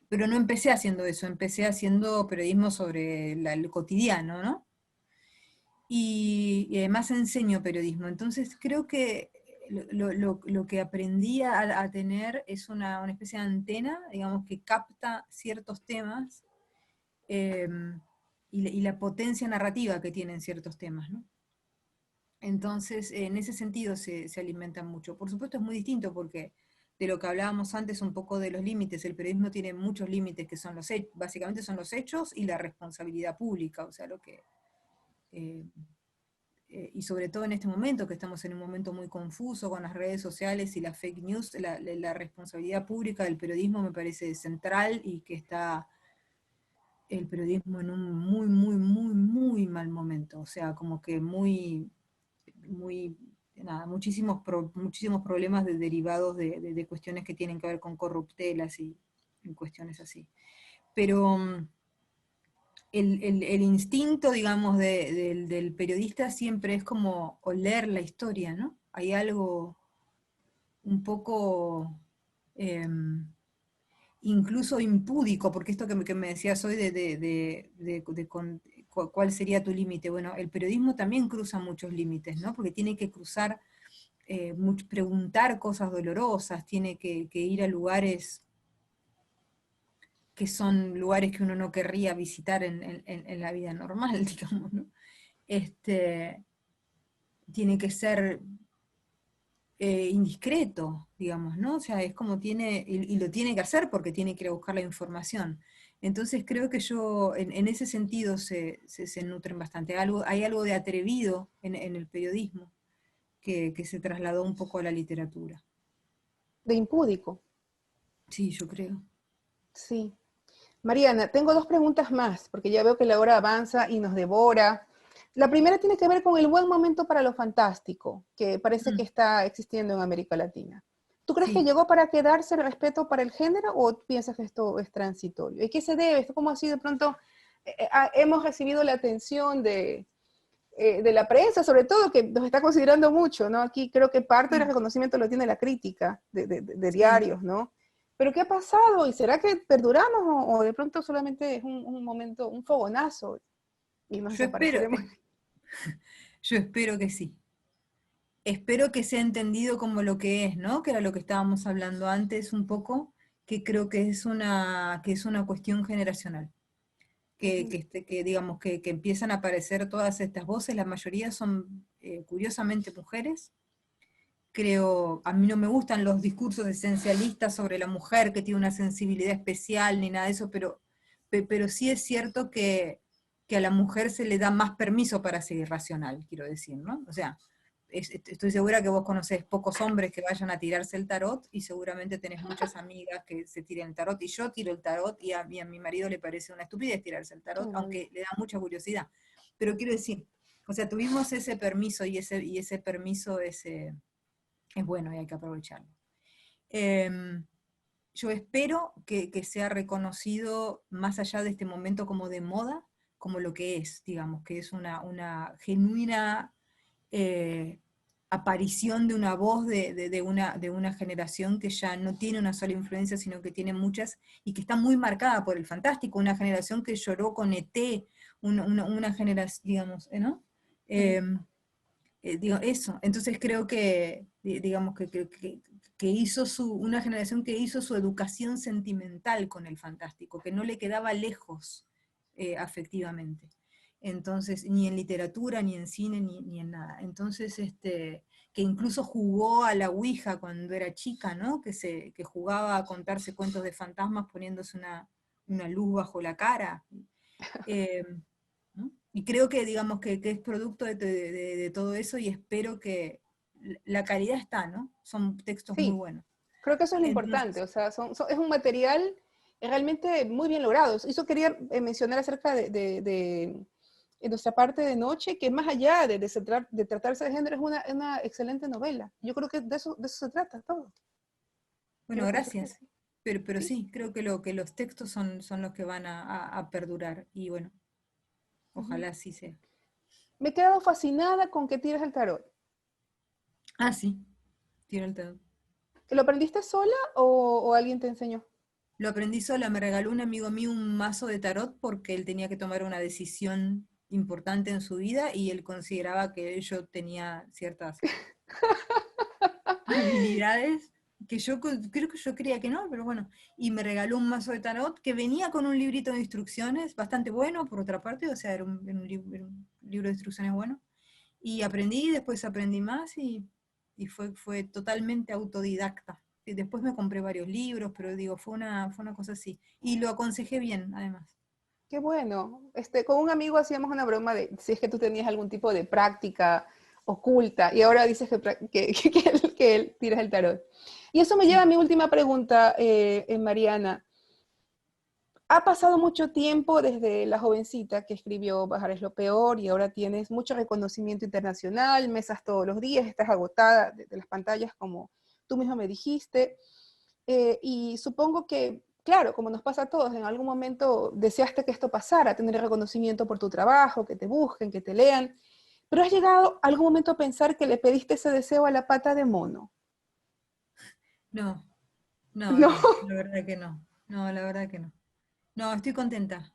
Pero no empecé haciendo eso, empecé haciendo periodismo sobre el cotidiano, ¿no? Y además enseño periodismo. Entonces creo que lo que aprendí a tener es una especie de antena, digamos, que capta ciertos temas eh, y la potencia narrativa que tienen ciertos temas, ¿no? Entonces, en ese sentido se alimentan mucho. Por supuesto es muy distinto porque de lo que hablábamos antes un poco de los límites, el periodismo tiene muchos límites que son básicamente son los hechos y la responsabilidad pública, o sea, eh, y sobre todo en este momento, que estamos en un momento muy confuso con las redes sociales y las fake news, la responsabilidad pública del periodismo me parece central y que está el periodismo en un muy, muy, muy, muy mal momento, o sea, como que nada, muchísimos problemas derivados de cuestiones que tienen que ver con corruptelas y cuestiones así. Pero el instinto, digamos, del periodista siempre es como oler la historia, ¿no? Hay algo un poco incluso impúdico, porque esto que me decías hoy cuál sería tu límite. Bueno, el periodismo también cruza muchos límites, ¿no? Porque tiene que cruzar, preguntar cosas dolorosas, tiene que ir a lugares que son lugares que uno no querría visitar en la vida normal, digamos, ¿no? Este, tiene que ser indiscreto, digamos, ¿no? O sea, es como tiene, y lo tiene que hacer porque tiene que ir a buscar la información. Entonces creo que en ese sentido se nutren bastante. Hay algo de atrevido en el periodismo que se trasladó un poco a la literatura. De impúdico. Sí, yo creo. Sí. Mariana, tengo dos preguntas más, porque ya veo que la hora avanza y nos devora. La primera tiene que ver con el buen momento para lo fantástico, que parece que Mm, está existiendo en América Latina. ¿Tú crees que sí. llegó para quedarse el respeto para el género o piensas que esto es transitorio? ¿Y qué se debe? ¿Esto cómo así de pronto hemos recibido la atención de la prensa, sobre todo, que nos está considerando mucho, ¿no? Aquí creo que parte del Sí, reconocimiento lo tiene la crítica de sí. diarios, ¿no? Pero ¿qué ha pasado? ¿Y será que perduramos o de pronto solamente es un momento, un fogonazo y nos Yo espero, desapareceremos? yo espero que sí. Espero que sea entendido como lo que es, ¿no? Que era lo que estábamos hablando antes un poco, que creo que es una cuestión generacional. Ujú. Que digamos que empiezan a aparecer todas estas voces, la mayoría son curiosamente mujeres. Creo, a mí no me gustan los discursos esencialistas sobre la mujer que tiene una sensibilidad especial ni nada de eso, pero sí es cierto que a la mujer se le da más permiso para ser irracional, quiero decir, ¿no? O sea, estoy segura que vos conocés pocos hombres que vayan a tirarse el tarot y seguramente tenés muchas amigas que se tiren el tarot y yo tiro el tarot y a mi marido le parece una estupidez tirarse el tarot, Mm. aunque le da mucha curiosidad. Pero quiero decir, o sea, tuvimos ese permiso y ese permiso es bueno y hay que aprovecharlo. Eh, yo espero que sea reconocido más allá de este momento como de moda, como lo que es, digamos, que es una genuina eh, aparición de una voz de una generación que ya no tiene una sola influencia, sino que tiene muchas, y que está muy marcada por el fantástico, una generación que lloró con ET, una generación, digamos, ¿no? Ujú. Eh, digo, eso, entonces creo que, digamos, que hizo una generación que hizo su educación sentimental con el fantástico, que no le quedaba lejos afectivamente. Entonces, ni en literatura, ni en cine, ni en nada. Entonces, que incluso jugó a la Ouija cuando era chica, ¿no? Que jugaba a contarse cuentos de fantasmas poniéndose una luz bajo la cara. Eh, ¿no? Y creo que, digamos, que es producto de todo eso y espero que la calidad está, ¿no? Son textos muy Sí, buenos. creo que eso es lo importante, Entonces, o sea, es un material realmente muy bien logrado. Eso quería mencionar acerca en nuestra parte de noche, que más allá de tratarse de género, es una excelente novela. Yo creo que de eso se trata todo. bueno, Quiero pensar que gracias. sí. Pero Sí. sí, creo que los textos son los que van a perdurar. Y bueno, Ujú. ojalá así sea. Me he quedado fascinada con que tires el tarot. Ah, sí, tiro el dedo. ¿Lo aprendiste sola o alguien te enseñó? Lo aprendí sola, me regaló un amigo mío un mazo de tarot porque él tenía que tomar una decisión importante en su vida y él consideraba que yo tenía ciertas habilidades que creo que yo creía que no, pero bueno, y me regaló un mazo de tarot que venía con un librito de instrucciones bastante bueno, por otra parte, o sea, era un libro de instrucciones bueno, y aprendí, después aprendí más y fue totalmente autodidacta. Y después me compré varios libros, pero digo, fue una cosa así. Y lo aconsejé bien, además. Qué bueno. Con un amigo hacíamos una broma de si es que tú tenías algún tipo de práctica oculta y ahora dices que él tiras el tarot. Y eso me lleva a Sí. mi última pregunta, Mariana. Ha pasado mucho tiempo desde la jovencita que escribió Bajar es lo peor y ahora tienes mucho reconocimiento internacional, mesas todos los días, estás agotada de las pantallas como tú misma me dijiste. Y supongo que, claro, como nos pasa a todos, en algún momento deseaste que esto pasara, tener reconocimiento por tu trabajo, que te busquen, que te lean, pero has llegado algún momento a pensar que le pediste ese deseo a la pata de mono. No, No, la verdad que no. No, la verdad que no. No, estoy contenta.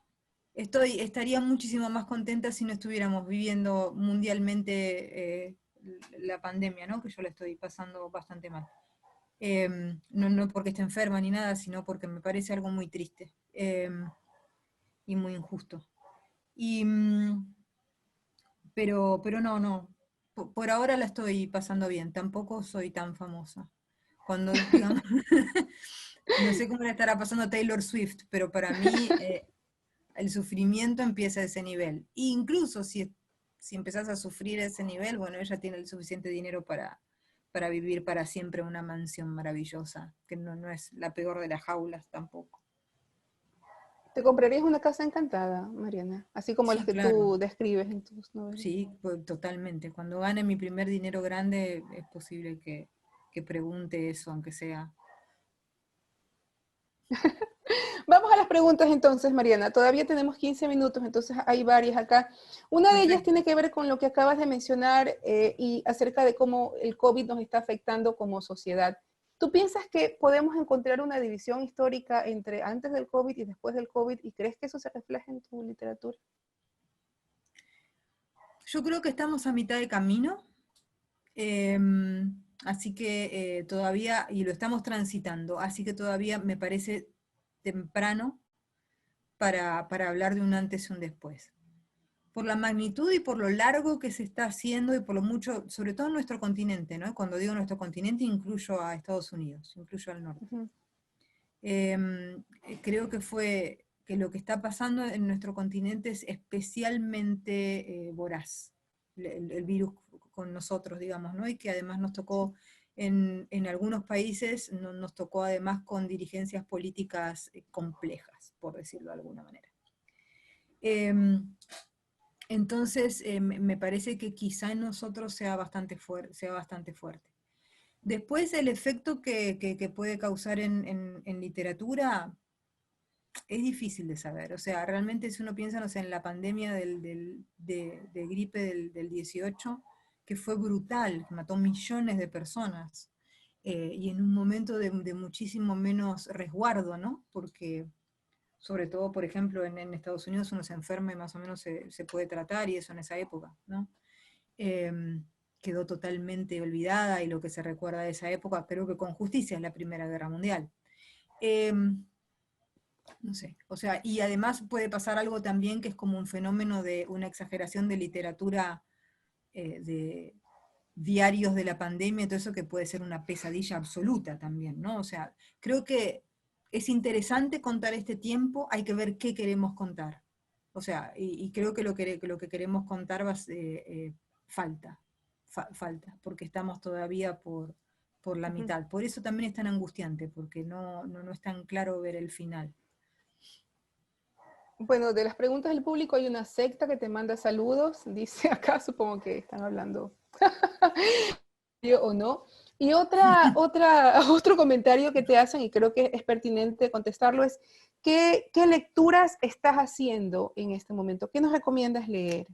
Estaría muchísimo más contenta si no estuviéramos viviendo mundialmente la pandemia, ¿no? Que yo la estoy pasando bastante mal. No porque esté enferma ni nada, sino porque me parece algo muy triste y muy injusto. Y, pero no, no. por ahora la estoy pasando bien, tampoco soy tan famosa. Cuando, digamos, no sé cómo le estará pasando a Taylor Swift, pero para mí el sufrimiento empieza a ese nivel. E incluso si empezás a sufrir a ese nivel, bueno, ella tiene el suficiente dinero para vivir para siempre en una mansión maravillosa, que no es la peor de las jaulas tampoco. ¿Te comprarías una casa encantada, Mariana? Así como las Sí, que claro. tú describes en tus novelas. Sí, pues, totalmente. Cuando gane mi primer dinero grande, es posible que pregunte eso, aunque sea. Vamos a las preguntas entonces, Mariana. Todavía tenemos 15 minutos, entonces hay varias acá. Una de ellas Perfecto. tiene que ver con lo que acabas de mencionar y acerca de cómo el COVID nos está afectando como sociedad. ¿Tú piensas que podemos encontrar una división histórica entre antes del COVID y después del COVID y crees que eso se refleja en tu literatura? Yo creo que estamos a mitad de camino, así que todavía, y lo estamos transitando, así que todavía me parece temprano para hablar de un antes y un después. Por la magnitud y por lo largo que se está haciendo y por lo mucho, sobre todo en nuestro continente, ¿no? Cuando digo nuestro continente incluyo a Estados Unidos, incluyo al norte. Uh-huh. Creo que lo que está pasando en nuestro continente es especialmente voraz, el virus con nosotros, digamos, ¿no? Y que además nos tocó en algunos países, nos tocó además con dirigencias políticas complejas, por decirlo de alguna manera. Entonces, me parece que quizá en nosotros sea bastante fuerte. Después, el efecto que puede causar en literatura es difícil de saber. O sea, realmente si uno piensa, no sé, en la pandemia de gripe del 18, que fue brutal, que mató millones de personas, y en un momento de muchísimo menos resguardo, ¿no? Porque sobre todo, por ejemplo, en Estados Unidos uno se enferma y más o menos se puede tratar, y eso en esa época, ¿no? Quedó totalmente olvidada, y lo que se recuerda de esa época, creo que con justicia, es la Primera Guerra Mundial. No sé, o sea, y además puede pasar algo también que es como un fenómeno de una exageración de literatura, de diarios de la pandemia, todo eso, que puede ser una pesadilla absoluta también, ¿no? O sea, creo que es interesante contar este tiempo, hay que ver qué queremos contar. O sea, y creo que lo que queremos contar falta, porque estamos todavía por la Uh-huh. mitad. Por eso también es tan angustiante, porque no es tan claro ver el final. Bueno, de las preguntas del público hay una secta que te manda saludos, dice acá, supongo que están hablando o no. Y otro comentario que te hacen, y creo que es pertinente contestarlo, es ¿qué lecturas estás haciendo en este momento? ¿Qué nos recomiendas leer?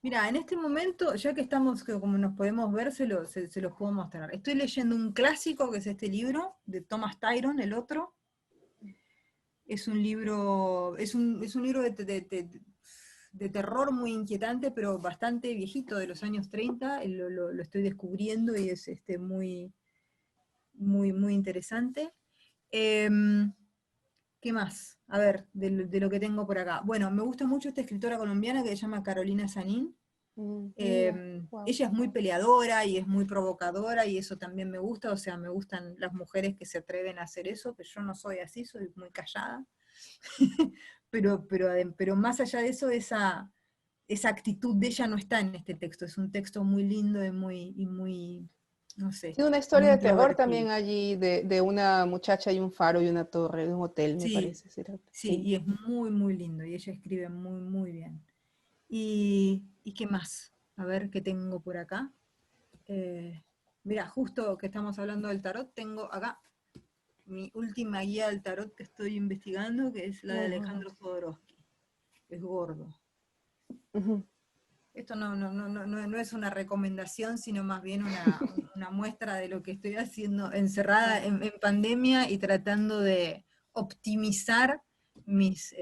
Mira, en este momento, ya que estamos, que como nos podemos ver, se los puedo mostrar. Estoy leyendo un clásico, que es este libro, de Thomas Tyron, El Otro. Es un libro, es un libro de terror muy inquietante, pero bastante viejito, de los años 30, lo estoy descubriendo, y es muy, muy interesante. ¿Qué más? A ver, de lo que tengo por acá. Bueno, me gusta mucho esta escritora colombiana que se llama Carolina Sanín. Mira, wow. Ella es muy peleadora y es muy provocadora, y eso también me gusta. O sea, me gustan las mujeres que se atreven a hacer eso, que yo no soy así, soy muy callada. pero más allá de eso, esa actitud de ella no está en este texto. Es un texto muy lindo y muy, no sé, Sí, una muy historia de terror introvertido. también allí, de una muchacha y un faro y una torre, de un hotel, me Sí, parece. ¿Cierto? sí, Sí. y es muy lindo, y ella escribe muy bien. ¿Y qué más? A ver qué tengo por acá. Mira, justo que estamos hablando del tarot, tengo acá mi última guía del tarot que estoy investigando, que es la de Alejandro Jodorowsky. Es gordo. Uh-huh. Esto no es una recomendación, sino más bien una muestra de lo que estoy haciendo encerrada en pandemia, y tratando de optimizar mis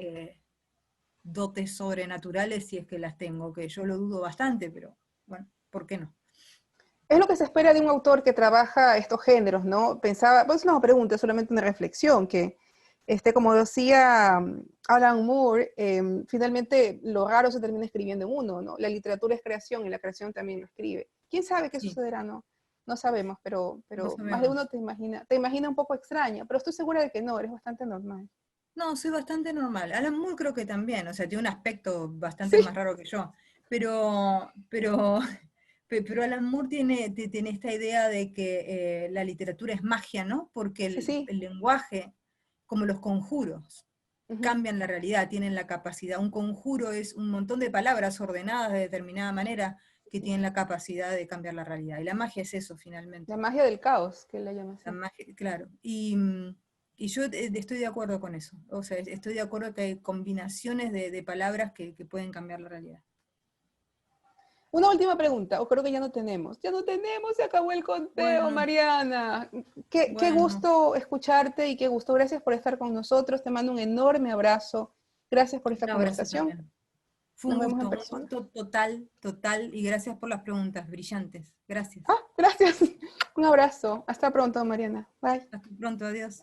dotes sobrenaturales, si es que las tengo, que yo lo dudo bastante, pero bueno, ¿por qué no? Es lo que se espera de un autor que trabaja estos géneros, ¿no? Pensaba, pues no pregunta, es solamente una reflexión, que Como decía Alan Moore, finalmente lo raro se termina escribiendo en uno, ¿no? La literatura es creación y la creación también lo escribe. ¿Quién sabe qué Sí, sucederá, no? No sabemos, no pero más de sabemos. uno te imagina un poco extraña, pero estoy segura de que no, eres bastante normal. No, soy bastante normal. Alan Moore creo que también, o sea, tiene un aspecto bastante más Sí, raro que yo. Pero, pero Alan Moore tiene esta idea de que la literatura es magia, ¿no? Porque sí, sí. el lenguaje, como los conjuros, Ujú. cambian la realidad, tienen la capacidad. Un conjuro es un montón de palabras ordenadas de determinada manera que tienen la capacidad de cambiar la realidad. Y la magia es eso, La finalmente. magia del caos, que la llama La así. magia, claro. Y yo estoy de acuerdo con eso. O sea, estoy de acuerdo que hay combinaciones de palabras que pueden cambiar la realidad. Una última pregunta, o creo que ya no tenemos. Ya no tenemos, se acabó el conteo, Bueno, Mariana. Qué bueno, gusto escucharte y qué gusto. Gracias por estar con nosotros. Te mando un enorme abrazo. Gracias por esta un abrazo conversación. también. Fue Nos vemos en un persona. gusto total, total, y gracias por las preguntas brillantes. Gracias. Ah, gracias. Un abrazo. Hasta pronto, Mariana. Bye. Hasta pronto, adiós.